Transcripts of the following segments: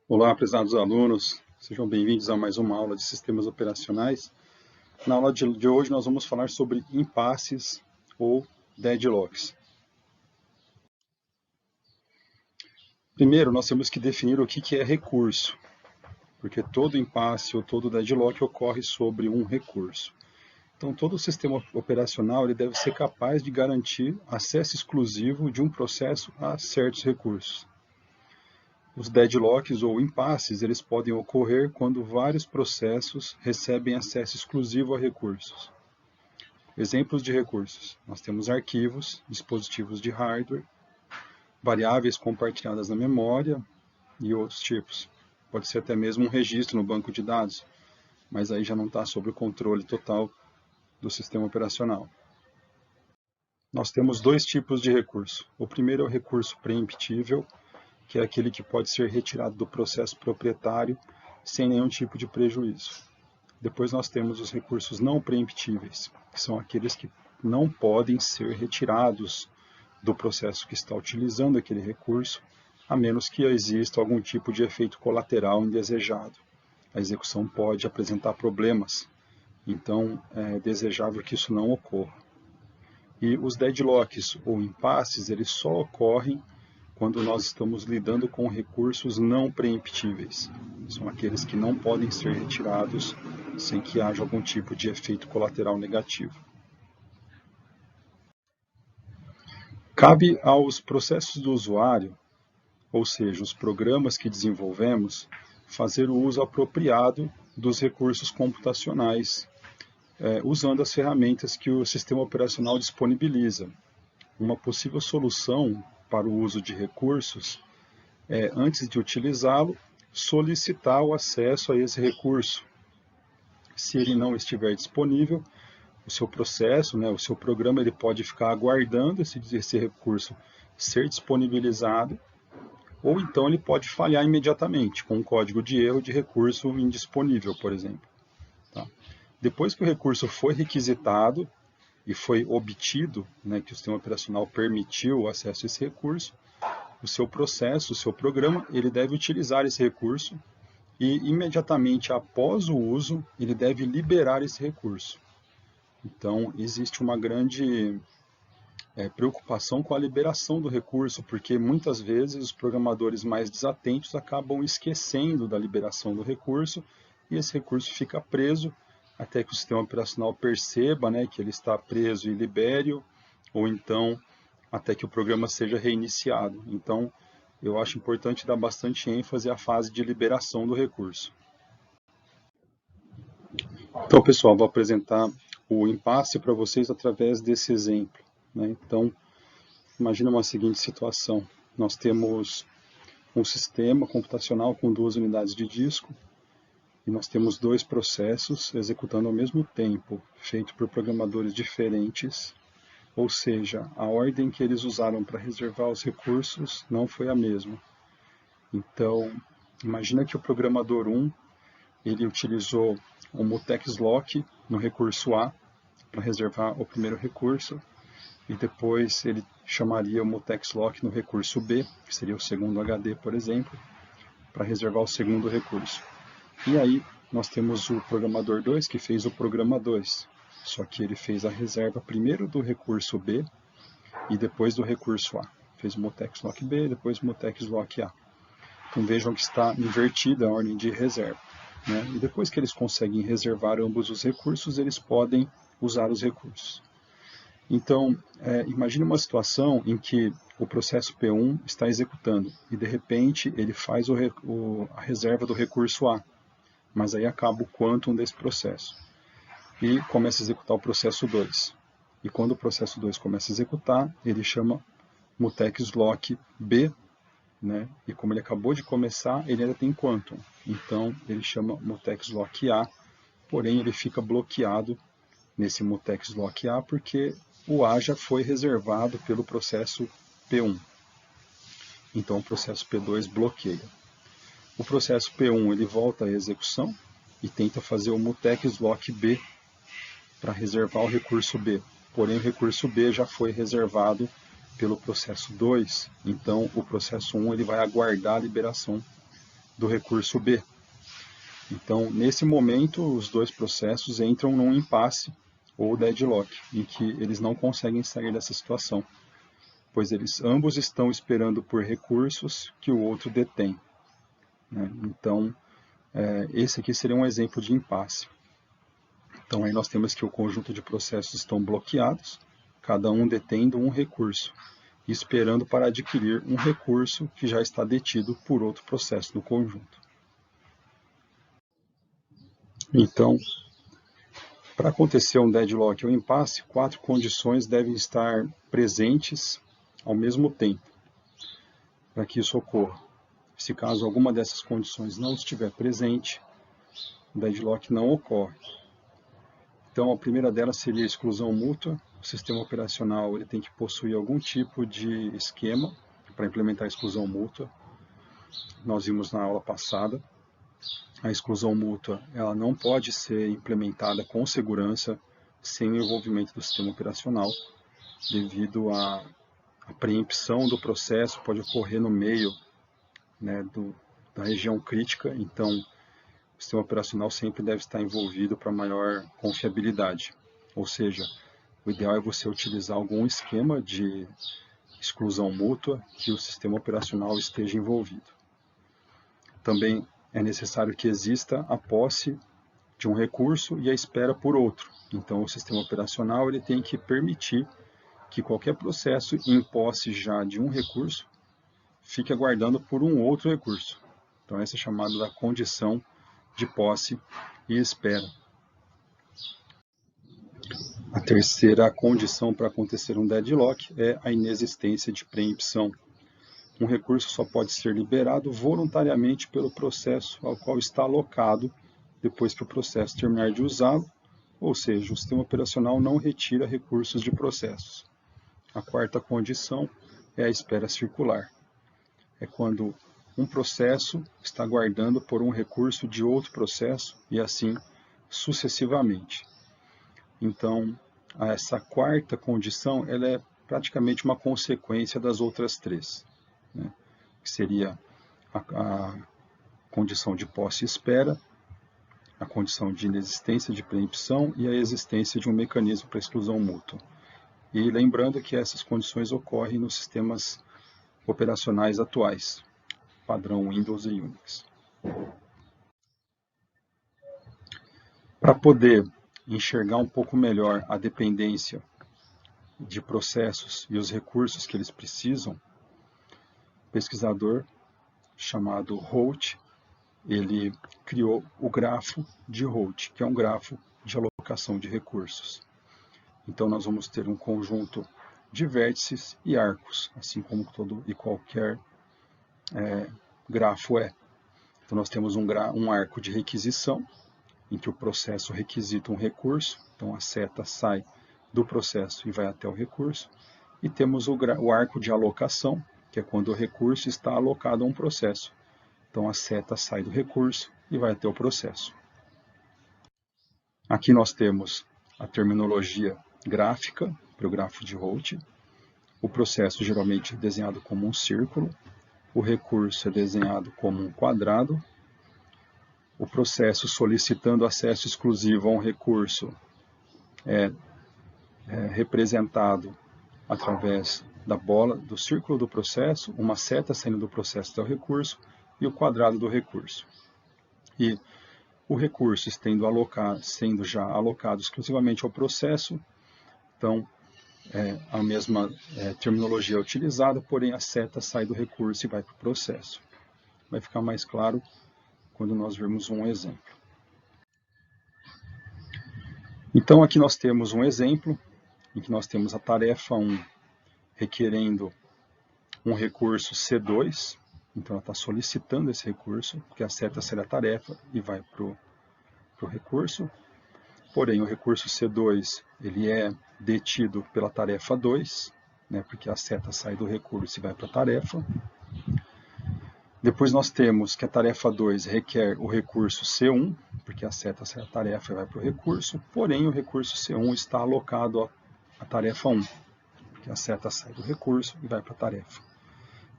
Olá, prezados alunos, sejam bem-vindos a mais uma aula de sistemas operacionais. Na aula de hoje nós vamos falar sobre impasses ou deadlocks. Primeiro, nós temos que definir o que é recurso, porque todo impasse ou todo deadlock ocorre sobre um recurso. Então, todo sistema operacional ele deve ser capaz de garantir acesso exclusivo de um processo a certos recursos. Os deadlocks ou impasses, eles podem ocorrer quando vários processos recebem acesso exclusivo a recursos. Exemplos de recursos. Nós temos arquivos, dispositivos de hardware, variáveis compartilhadas na memória e outros tipos. Pode ser até mesmo um registro no banco de dados, mas aí já não está sob o controle total do sistema operacional. Nós temos dois tipos de recurso. O primeiro é o recurso preemptível, que é aquele que pode ser retirado do processo proprietário sem nenhum tipo de prejuízo. Depois nós temos os recursos não preemptíveis, que são aqueles que não podem ser retirados do processo que está utilizando aquele recurso, a menos que exista algum tipo de efeito colateral indesejado. A execução pode apresentar problemas, então é desejável que isso não ocorra. E os deadlocks ou impasses, eles só ocorrem quando nós estamos lidando com recursos não preemptíveis. São aqueles que não podem ser retirados sem que haja algum tipo de efeito colateral negativo. Cabe aos processos do usuário, ou seja, os programas que desenvolvemos, fazer o uso apropriado dos recursos computacionais, usando as ferramentas que o sistema operacional disponibiliza. Uma possível solução para o uso de recursos é, antes de utilizá-lo, solicitar o acesso a esse recurso. Se ele não estiver disponível, o seu processo, o seu programa, ele pode ficar aguardando esse recurso ser disponibilizado, ou então ele pode falhar imediatamente, com um código de erro de recurso indisponível, por exemplo. Tá? Depois que o recurso foi requisitado e foi obtido, que o sistema operacional permitiu o acesso a esse recurso, o seu processo, o seu programa, ele deve utilizar esse recurso e imediatamente após o uso, ele deve liberar esse recurso. Então, existe uma grande preocupação com a liberação do recurso, porque muitas vezes os programadores mais desatentos acabam esquecendo da liberação do recurso e esse recurso fica preso até que o sistema operacional perceba que ele está preso e libere-o, ou então até que o programa seja reiniciado. Então, eu acho importante dar bastante ênfase à fase de liberação do recurso. Então, pessoal, vou apresentar o impasse para vocês através desse exemplo. Então, imagina uma seguinte situação. Nós temos um sistema computacional com 2 unidades de disco e nós temos 2 processos executando ao mesmo tempo, feito por programadores diferentes, ou seja, a ordem que eles usaram para reservar os recursos não foi a mesma. Então, imagina que o programador 1, ele utilizou o mutex lock no recurso A para reservar o primeiro recurso, e depois ele chamaria o mutex lock no recurso B, que seria o segundo HD, por exemplo, para reservar o segundo recurso. E aí nós temos o programador 2 que fez o programa 2, só que ele fez a reserva primeiro do recurso B e depois do recurso A. Fez o mutex lock B, depois o mutex lock A. Então vejam que está invertida a ordem de reserva. E depois que eles conseguem reservar ambos os recursos, eles podem usar os recursos. Então, imagine uma situação em que o processo P1 está executando e de repente ele faz a reserva do recurso A, mas aí acaba o quantum desse processo e começa a executar o processo 2. E quando o processo 2 começa a executar, ele chama mutex lock B, e como ele acabou de começar, ele ainda tem quantum. Então, ele chama mutex lock A, porém ele fica bloqueado nesse mutex lock A porque o A já foi reservado pelo processo P1. Então, o processo P2 bloqueia. O processo P1 ele volta à execução e tenta fazer o mutex lock B para reservar o recurso B. Porém, o recurso B já foi reservado pelo processo 2, então o processo 1 ele vai aguardar a liberação do recurso B. Então, nesse momento, os dois processos entram num impasse ou deadlock, em que eles não conseguem sair dessa situação, pois eles ambos estão esperando por recursos que o outro detém, né? Então, esse aqui seria um exemplo de impasse. Então, aí nós temos que o conjunto de processos estão bloqueados, cada um detendo um recurso, esperando para adquirir um recurso que já está detido por outro processo no conjunto. Então, para acontecer um deadlock ou impasse, 4 condições devem estar presentes ao mesmo tempo para que isso ocorra. Se caso alguma dessas condições não estiver presente, o deadlock não ocorre. Então, a primeira delas seria a exclusão mútua. O sistema operacional ele tem que possuir algum tipo de esquema para implementar a exclusão mútua. Nós vimos na aula passada. A exclusão mútua ela não pode ser implementada com segurança sem o envolvimento do sistema operacional, devido à preempção do processo, pode ocorrer no meio, né, da região crítica, então o sistema operacional sempre deve estar envolvido para maior confiabilidade. Ou seja, o ideal é você utilizar algum esquema de exclusão mútua que o sistema operacional esteja envolvido. Também é necessário que exista a posse de um recurso e a espera por outro. Então, o sistema operacional ele tem que permitir que qualquer processo em posse já de um recurso fique aguardando por um outro recurso. Então, essa é chamada da condição de posse e espera. A terceira condição para acontecer um deadlock é a inexistência de preempção. Um recurso só pode ser liberado voluntariamente pelo processo ao qual está alocado depois que o processo terminar de usá-lo, ou seja, o sistema operacional não retira recursos de processos. A quarta condição é a espera circular. É quando um processo está aguardando por um recurso de outro processo e assim sucessivamente. Então, essa quarta condição ela é praticamente uma consequência das outras três, né? Que seria a condição de posse e espera, a condição de inexistência de preempção e a existência de um mecanismo para exclusão mútua. E lembrando que essas condições ocorrem nos sistemas operacionais atuais, padrão Windows e Unix. Para poder enxergar um pouco melhor a dependência de processos e os recursos que eles precisam, o pesquisador chamado Holt, ele criou o grafo de Holt, que é um grafo de alocação de recursos. Então, nós vamos ter um conjunto de vértices e arcos, assim como todo e qualquer grafo é. Então, nós temos um arco de requisição, em que o processo requisita um recurso, então a seta sai do processo e vai até o recurso, e temos o arco de alocação, que é quando o recurso está alocado a um processo. Então a seta sai do recurso e vai até o processo. Aqui nós temos a terminologia gráfica para o grafo de Holt. O processo geralmente é desenhado como um círculo, o recurso é desenhado como um quadrado, o processo solicitando acesso exclusivo a um recurso é representado através da bola, do círculo do processo, uma seta saindo do processo até o recurso e o quadrado do recurso. E o recurso sendo já alocado exclusivamente ao processo, então a mesma terminologia é utilizada, porém a seta sai do recurso e vai para o processo. Vai ficar mais claro quando nós vermos um exemplo. Então aqui nós temos um exemplo em que nós temos a tarefa 1 requerendo um recurso C2, então ela está solicitando esse recurso, porque a seta sai da tarefa e vai para o recurso. Porém, o recurso C2 ele é detido pela tarefa 2, né, porque a seta sai do recurso e vai para a tarefa. Depois nós temos que a tarefa 2 requer o recurso C1, porque a seta sai da tarefa e vai para o recurso, porém o recurso C1 está alocado à tarefa 1, porque a seta sai do recurso e vai para a tarefa.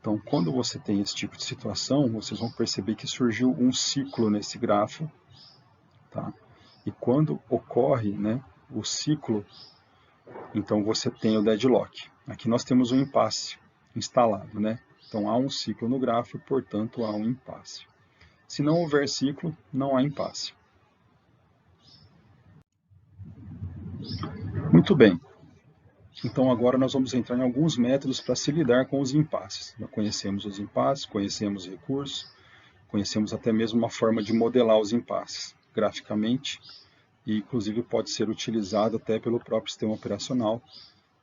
Então, quando você tem esse tipo de situação, vocês vão perceber que surgiu um ciclo nesse grafo, tá? E quando ocorre, né, o ciclo, então você tem o deadlock. Aqui nós temos um impasse instalado, né? Então há um ciclo no grafo e, portanto, há um impasse. Se não houver ciclo, não há impasse. Muito bem. Então agora nós vamos entrar em alguns métodos para se lidar com os impasses. Já conhecemos os impasses, conhecemos recursos, conhecemos até mesmo uma forma de modelar os impasses graficamente, e inclusive pode ser utilizado até pelo próprio sistema operacional,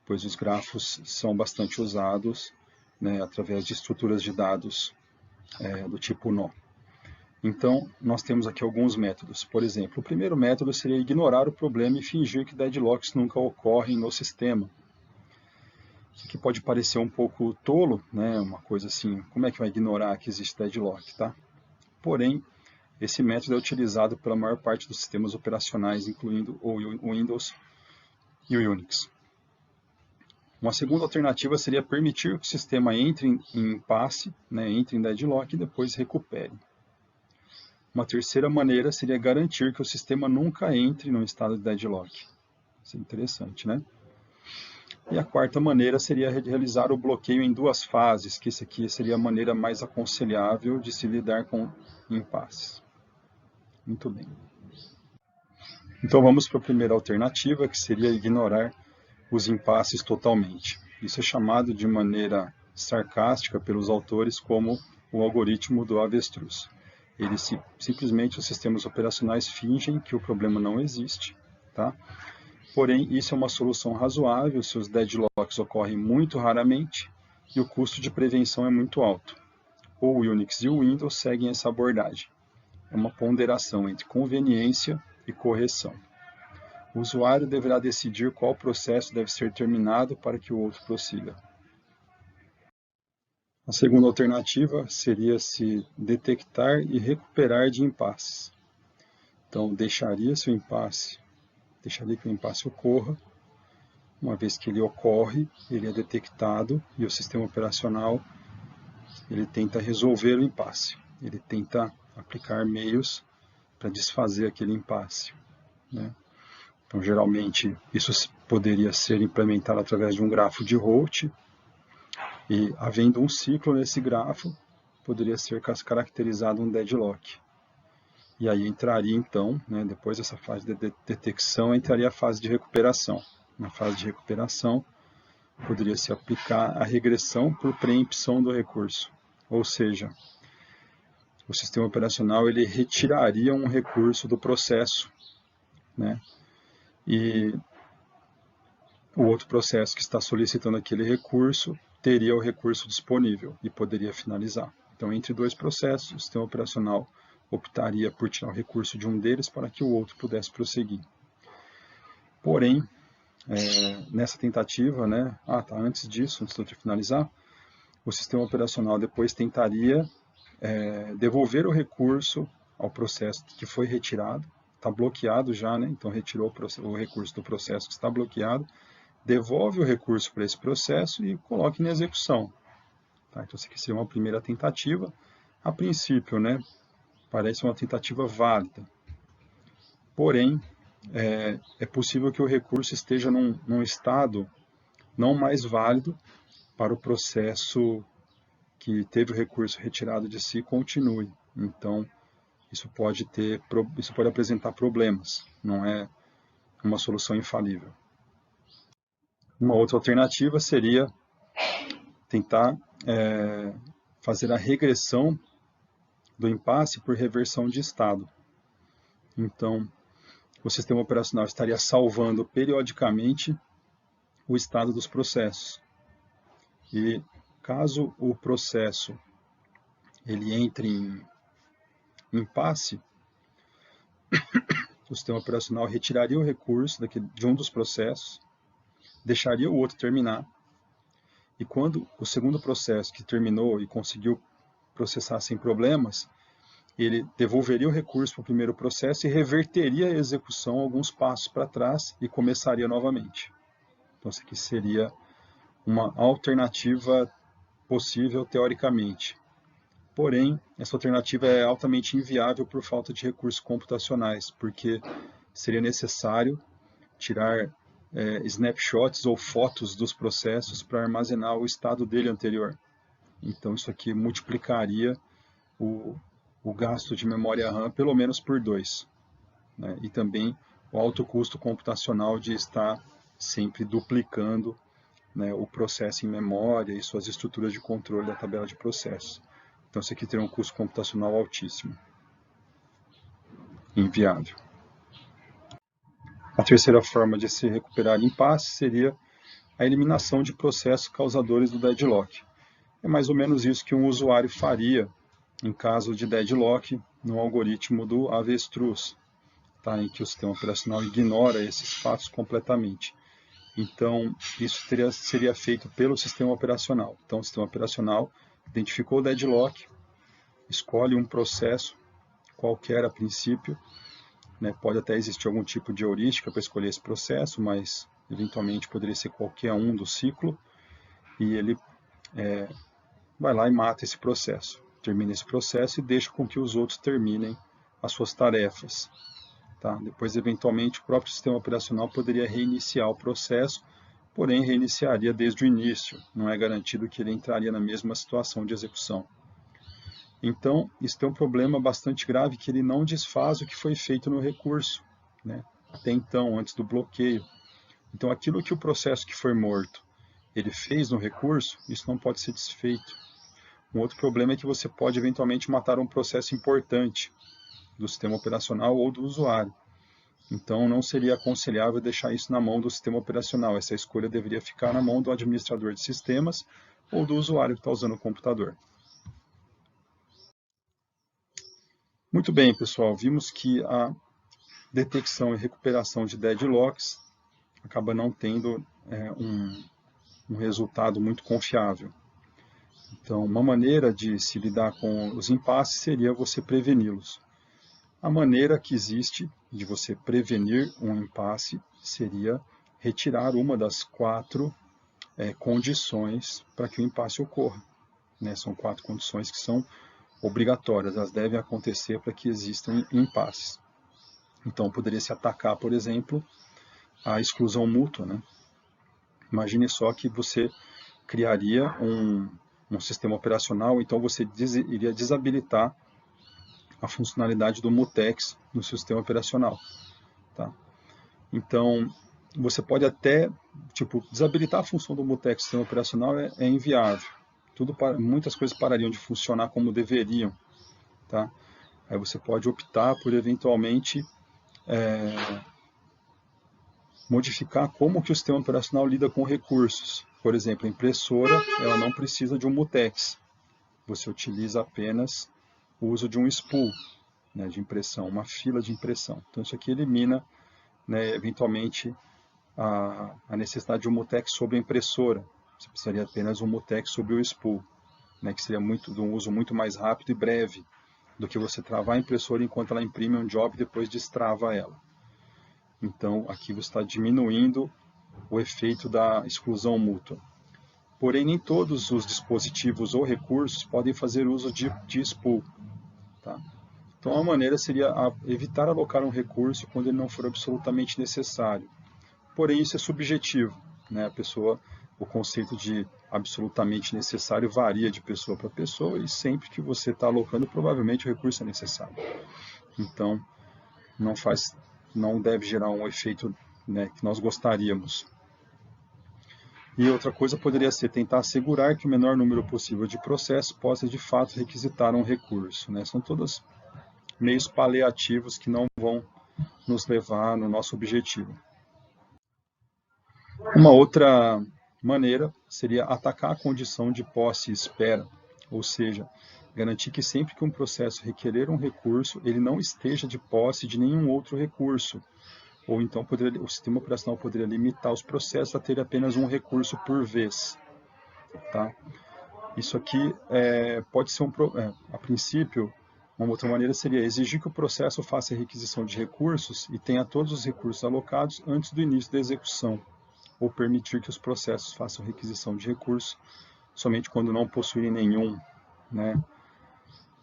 pois os grafos são bastante usados, né, através de estruturas de dados do tipo nó. Então, nós temos aqui alguns métodos. Por exemplo, o primeiro método seria ignorar o problema e fingir que deadlocks nunca ocorrem no sistema. Isso aqui pode parecer um pouco tolo, né? Uma coisa assim, como é que vai ignorar que existe deadlock, tá? Porém, esse método é utilizado pela maior parte dos sistemas operacionais, incluindo o Windows e o Unix. Uma segunda alternativa seria permitir que o sistema entre em impasse, né? Entre em deadlock e depois recupere. Uma terceira maneira seria garantir que o sistema nunca entre no estado de deadlock. Isso é interessante, né? E a quarta maneira seria realizar o bloqueio em duas fases, que isso aqui seria a maneira mais aconselhável de se lidar com impasses. Muito bem. Então vamos para a primeira alternativa, que seria ignorar os impasses totalmente. Isso é chamado de maneira sarcástica pelos autores como o algoritmo do avestruz. Simplesmente os sistemas operacionais fingem que o problema não existe, tá? Porém, isso é uma solução razoável se os deadlocks ocorrem muito raramente e o custo de prevenção é muito alto. O Unix e o Windows seguem essa abordagem. É uma ponderação entre conveniência e correção. O usuário deverá decidir qual processo deve ser terminado para que o outro prossiga. A segunda alternativa seria se detectar e recuperar de impasses. Então, deixaria que o impasse ocorra. Uma vez que ele ocorre, ele é detectado e o sistema operacional ele tenta resolver o impasse. Ele tenta aplicar meios para desfazer aquele impasse, né? Então, geralmente, isso poderia ser implementado através de um grafo de Holt, e, havendo um ciclo nesse grafo, poderia ser caracterizado um deadlock. E aí entraria, então, né, depois dessa fase de detecção, entraria a fase de recuperação. Na fase de recuperação, poderia se aplicar a regressão por preempção do recurso. Ou seja, o sistema operacional ele retiraria um recurso do processo, né? E o outro processo que está solicitando aquele recurso teria o recurso disponível e poderia finalizar. Então, entre dois processos, o sistema operacional optaria por tirar o recurso de um deles para que o outro pudesse prosseguir. Porém, nessa tentativa, né, antes de eu finalizar, o sistema operacional depois tentaria devolver o recurso ao processo que foi retirado, está bloqueado já, né? Então retirou o recurso do processo que está bloqueado, devolve o recurso para esse processo e coloca em execução. Tá? Então essa aqui seria uma primeira tentativa. A princípio, né, parece uma tentativa válida. Porém, é possível que o recurso esteja num estado não mais válido para o processo que teve o recurso retirado de si continue. Então, isso pode apresentar problemas, não é uma solução infalível. Uma outra alternativa seria tentar fazer a regressão do impasse por reversão de estado. Então, o sistema operacional estaria salvando periodicamente o estado dos processos. E caso o processo ele entre em impasse, o sistema operacional retiraria o recurso de um dos processos, deixaria o outro terminar, e quando o segundo processo que terminou e conseguiu processar sem problemas, ele devolveria o recurso para o primeiro processo e reverteria a execução alguns passos para trás e começaria novamente. Então, isso aqui seria uma alternativa possível teoricamente. Porém, essa alternativa é altamente inviável por falta de recursos computacionais, porque seria necessário tirar snapshots ou fotos dos processos para armazenar o estado dele anterior. Então, isso aqui multiplicaria o gasto de memória RAM pelo menos por 2. Né? E também o alto custo computacional de estar sempre duplicando, né, o processo em memória e suas estruturas de controle da tabela de processos. Então, isso aqui teria um custo computacional altíssimo. Inviável. A terceira forma de se recuperar impasse seria a eliminação de processos causadores do deadlock. É mais ou menos isso que um usuário faria em caso de deadlock no algoritmo do avestruz, tá? Em que o sistema operacional ignora esses fatos completamente. Então, isso seria feito pelo sistema operacional. Então, o sistema operacional identificou o deadlock, escolhe um processo qualquer a princípio, né? Pode até existir algum tipo de heurística para escolher esse processo, mas eventualmente poderia ser qualquer um do ciclo, e ele vai lá e mata esse processo, termina esse processo e deixa com que os outros terminem as suas tarefas. Tá? Depois, eventualmente, o próprio sistema operacional poderia reiniciar o processo, porém reiniciaria desde o início, não é garantido que ele entraria na mesma situação de execução. Então, isso tem um problema bastante grave, que ele não desfaz o que foi feito no recurso, né? Até então, antes do bloqueio. Então, aquilo que o processo que foi morto, ele fez no recurso, isso não pode ser desfeito. Um outro problema é que você pode eventualmente matar um processo importante do sistema operacional ou do usuário. Então, não seria aconselhável deixar isso na mão do sistema operacional. Essa escolha deveria ficar na mão do administrador de sistemas ou do usuário que está usando o computador. Muito bem, pessoal. Vimos que a detecção e recuperação de deadlocks acaba não tendo um resultado muito confiável. Então, uma maneira de se lidar com os impasses seria você preveni-los. A maneira que existe de você prevenir um impasse seria retirar uma das 4 condições para que o impasse ocorra. Né? São 4 condições que são obrigatórias, elas devem acontecer para que existam impasses. Então, poderia se atacar, por exemplo, a exclusão mútua. Né? Imagine só que você criaria um sistema operacional, então você iria desabilitar a funcionalidade do mutex no seu sistema operacional. Tá? Então, você pode até, desabilitar a função do mutex no sistema operacional é inviável. Muitas coisas parariam de funcionar como deveriam. Tá? Aí você pode optar por, eventualmente, modificar como que o sistema operacional lida com recursos. Por exemplo, a impressora ela não precisa de um mutex. Você utiliza apenas o uso de um spool, né, de impressão, uma fila de impressão. Então, isso aqui elimina, né, eventualmente, a necessidade de um mutex sobre a impressora. Você precisaria apenas um mutex sobre o spool, né, que seria de um uso muito mais rápido e breve do que você travar a impressora enquanto ela imprime um job e depois destrava ela. Então, aqui você está diminuindo o efeito da exclusão mútua. Porém, nem todos os dispositivos ou recursos podem fazer uso de spool. Tá? Então, a maneira seria evitar alocar um recurso quando ele não for absolutamente necessário. Porém, isso é subjetivo. Né? O conceito de absolutamente necessário varia de pessoa para pessoa e sempre que você está alocando, provavelmente o recurso é necessário. Então, não deve gerar um efeito, né, que nós gostaríamos. E outra coisa poderia ser tentar assegurar que o menor número possível de processos possa de fato requisitar um recurso. Né? São todos meios paliativos que não vão nos levar no nosso objetivo. Uma outra maneira seria atacar a condição de posse e espera, ou seja, garantir que sempre que um processo requerer um recurso, ele não esteja de posse de nenhum outro recurso. Ou então o sistema operacional poderia limitar os processos a ter apenas um recurso por vez. Tá? Isso aqui pode ser a princípio, uma outra maneira seria exigir que o processo faça a requisição de recursos e tenha todos os recursos alocados antes do início da execução, ou permitir que os processos façam requisição de recursos somente quando não possuírem nenhum, né?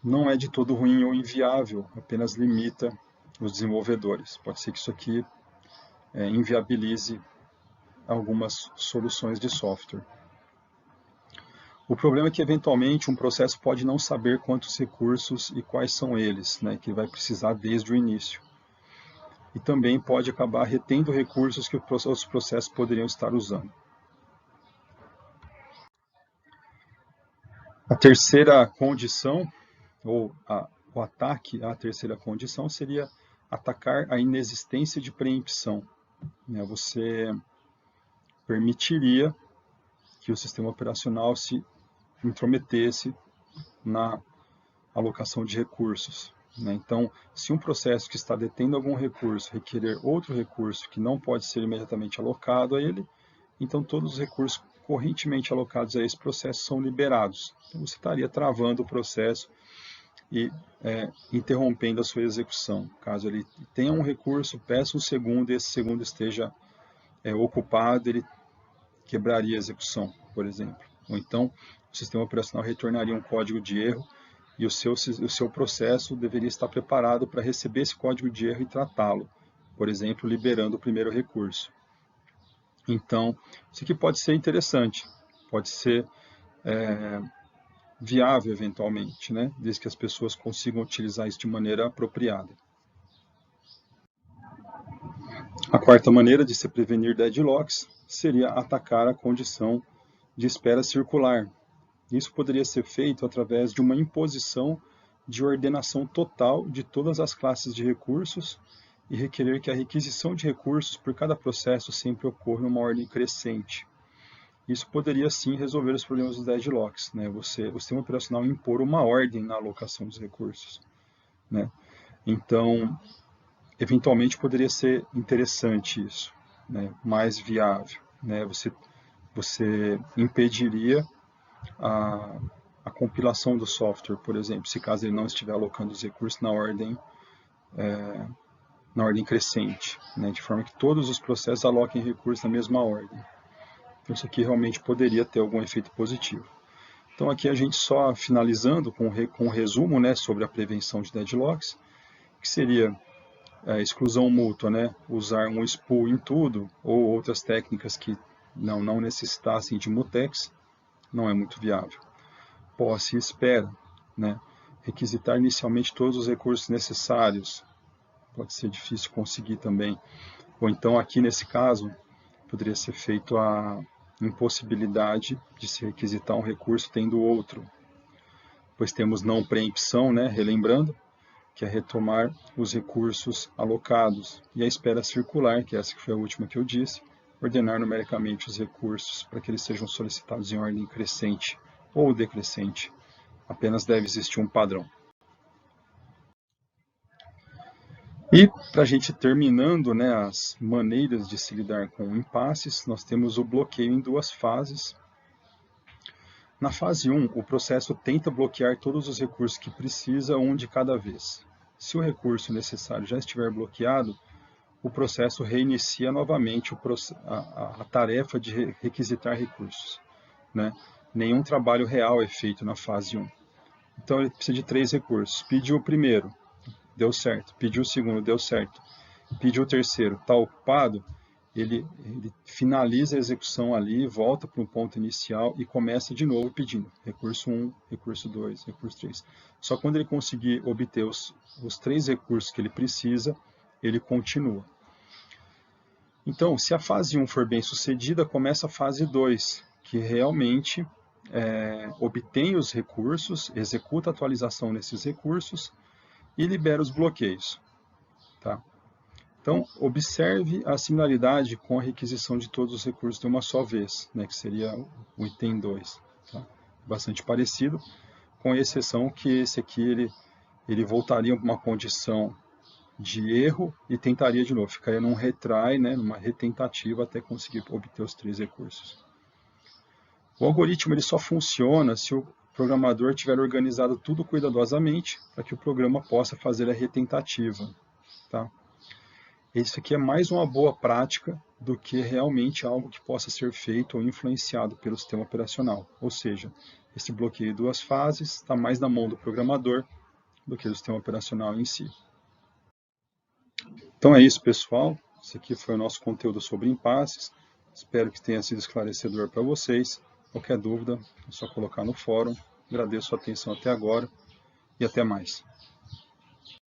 Não é de todo ruim ou inviável, apenas limita os desenvolvedores. Pode ser que isso aqui inviabilize algumas soluções de software. O problema é que, eventualmente, um processo pode não saber quantos recursos e quais são eles, né, que vai precisar desde o início. E também pode acabar retendo recursos que os processos poderiam estar usando. A terceira condição, ou o ataque à terceira condição, seria atacar a inexistência de preempção. Você permitiria que o sistema operacional se intrometesse na alocação de recursos. Então, se um processo que está detendo algum recurso requerer outro recurso que não pode ser imediatamente alocado a ele, então todos os recursos correntemente alocados a esse processo são liberados. Então, você estaria travando o processo e interrompendo a sua execução. Caso ele tenha um recurso, peça um segundo e esse segundo esteja ocupado, ele quebraria a execução, por exemplo. Ou então, o sistema operacional retornaria um código de erro e o seu processo deveria estar preparado para receber esse código de erro e tratá-lo, por exemplo, liberando o primeiro recurso. Então, isso aqui pode ser interessante, pode ser viável eventualmente, né? Desde que as pessoas consigam utilizar isso de maneira apropriada. A quarta maneira de se prevenir deadlocks seria atacar a condição de espera circular. Isso poderia ser feito através de uma imposição de ordenação total de todas as classes de recursos e requerer que a requisição de recursos por cada processo sempre ocorra em uma ordem crescente. Isso poderia sim resolver os problemas dos deadlocks, né? O sistema operacional impor uma ordem na alocação dos recursos, né? Então, eventualmente poderia ser interessante isso, né? Mais viável, né? Você impediria a compilação do software, por exemplo, se caso ele não estiver alocando os recursos na ordem crescente, né? De forma que todos os processos aloquem recursos na mesma ordem. Então, isso aqui realmente poderia ter algum efeito positivo. Então, aqui a gente só finalizando com um resumo, né, sobre a prevenção de deadlocks, que seria a exclusão mútua, né, usar um spool em tudo, ou outras técnicas que não necessitassem de mutex, não é muito viável. Posse e espera, né, requisitar inicialmente todos os recursos necessários, pode ser difícil conseguir também. Ou então, aqui nesse caso, poderia ser feito a impossibilidade de se requisitar um recurso tendo outro. Pois temos não preempção, né, relembrando, que é retomar os recursos alocados. E a espera circular, que essa que foi a última que eu disse, ordenar numericamente os recursos para que eles sejam solicitados em ordem crescente ou decrescente. Apenas deve existir um padrão. E, para a gente terminando, né, as maneiras de se lidar com impasses, nós temos o bloqueio em duas fases. Na fase 1, o processo tenta bloquear todos os recursos que precisa, um de cada vez. Se o recurso necessário já estiver bloqueado, o processo reinicia novamente a tarefa de requisitar recursos, né? Nenhum trabalho real é feito na fase 1. Então, ele precisa de 3 recursos. Pediu o primeiro, deu certo. Pediu o segundo, deu certo. Pediu o terceiro, está ocupado, ele finaliza a execução ali, volta para um ponto inicial e começa de novo pedindo recurso 1, recurso 2, recurso 3. Só quando ele conseguir obter os 3 recursos que ele precisa, ele continua. Então, se a fase 1 for bem sucedida, começa a fase 2, que realmente obtém os recursos, executa a atualização nesses recursos e libera os bloqueios. Tá? Então, observe a similaridade com a requisição de todos os recursos de uma só vez, né, que seria o item 2. Tá? Bastante parecido, com exceção que esse aqui ele voltaria para uma condição de erro e tentaria de novo, ficaria num retry, né, numa retentativa até conseguir obter os 3 recursos. O algoritmo ele só funciona se o programador tiver organizado tudo cuidadosamente para que o programa possa fazer a retentativa. Tá? Isso aqui é mais uma boa prática, do que realmente algo que possa ser feito ou influenciado pelo sistema operacional. Ou seja, esse bloqueio de duas fases está mais na mão do programador do que do sistema operacional em si. Então é isso, pessoal. Esse aqui foi o nosso conteúdo sobre impasses. Espero que tenha sido esclarecedor para vocês. Qualquer dúvida, é só colocar no fórum. Agradeço a atenção até agora e até mais.